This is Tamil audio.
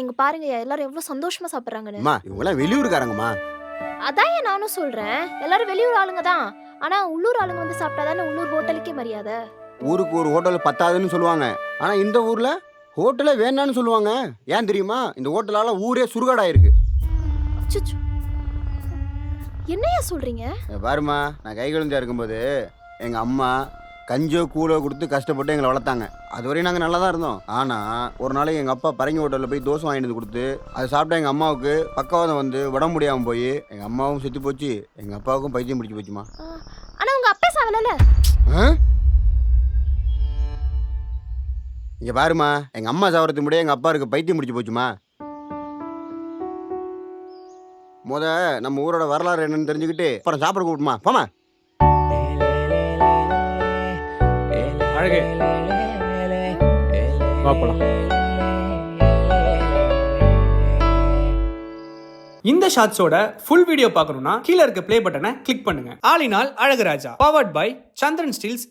இங்க பாருங்கய்யா, எல்லாரும் எவ்வளவு சந்தோஷமா சாப்பிடுறாங்கன்னு. அம்மா இவங்கெல்லாம் வெளியூருக்காரங்கம்மா. அதான் ஏன் நானும் சொல்றேன். எல்லாரும் வெளியூர் ஆளுங்க தான். ஆனா உள்ளூர் ஆளுங்க வந்து சாப்பிட்டாதானே உள்ளூர் ஹோட்டலுக்கே மரியாதை. ஊருக்கு ஒரு ஹோட்டல் பத்தாதுன்னு சொல்லுவாங்க. ஆனா இந்த ஊர்ல ஹோட்டலே வேண்டான்னு சொல்லுவாங்க. ஏன் தெரியுமா? இந்த ஹோட்டலால ஊரே சுடுகாடாயிருக்கு. அச்சச்சோ. என்னய்யா சொல்றீங்க? பாருமா, நான் கை குழந்தையா இருக்கும்போது எங்க அம்மா கஞ்சோ கூழோ கொடுத்து கஷ்டப்பட்டு எங்களை வளர்த்தாங்க. அதுவரையும் நாங்கள் நல்லா தான் இருந்தோம். ஆனால் ஒரு நாளைக்கு எங்கள் அப்பா பரங்கி ஹோட்டலில் போய் தோசை வாங்கிட்டு வந்து கொடுத்து அதை சாப்பிட்டா எங்கள் அம்மாவுக்கு பக்கவாதம் வந்து உடம்பு முடியாமல் போய் எங்கள் அம்மாவும் செத்து போச்சு, எங்கள் அப்பாவுக்கும் பைத்தியம் பிடிச்சி போச்சுமா. ஆனா உங்க அப்பா சாவலல. இங்கே பாருமா, எங்கள் அம்மா சாவறதுக்கு முன்னாடியே எங்கள் அப்பாவுக்கு பைத்தியம் பிடிச்சி போச்சுமா. நம்ம ஊரோட வரலாறு என்னன்னு தெரிஞ்சுக்கிட்டு அப்புறம் சாப்பிட கூப்பிடுமா. போமா. அழகு பாப்பலாம். இந்த ஷாட்ஸோட ஃபுல் வீடியோ பார்க்கணும்னா கீழ இருக்க ப்ளே பட்டனை கிளிக் பண்ணுங்க. All in all Azhaguraja, powered by Chandran Steeles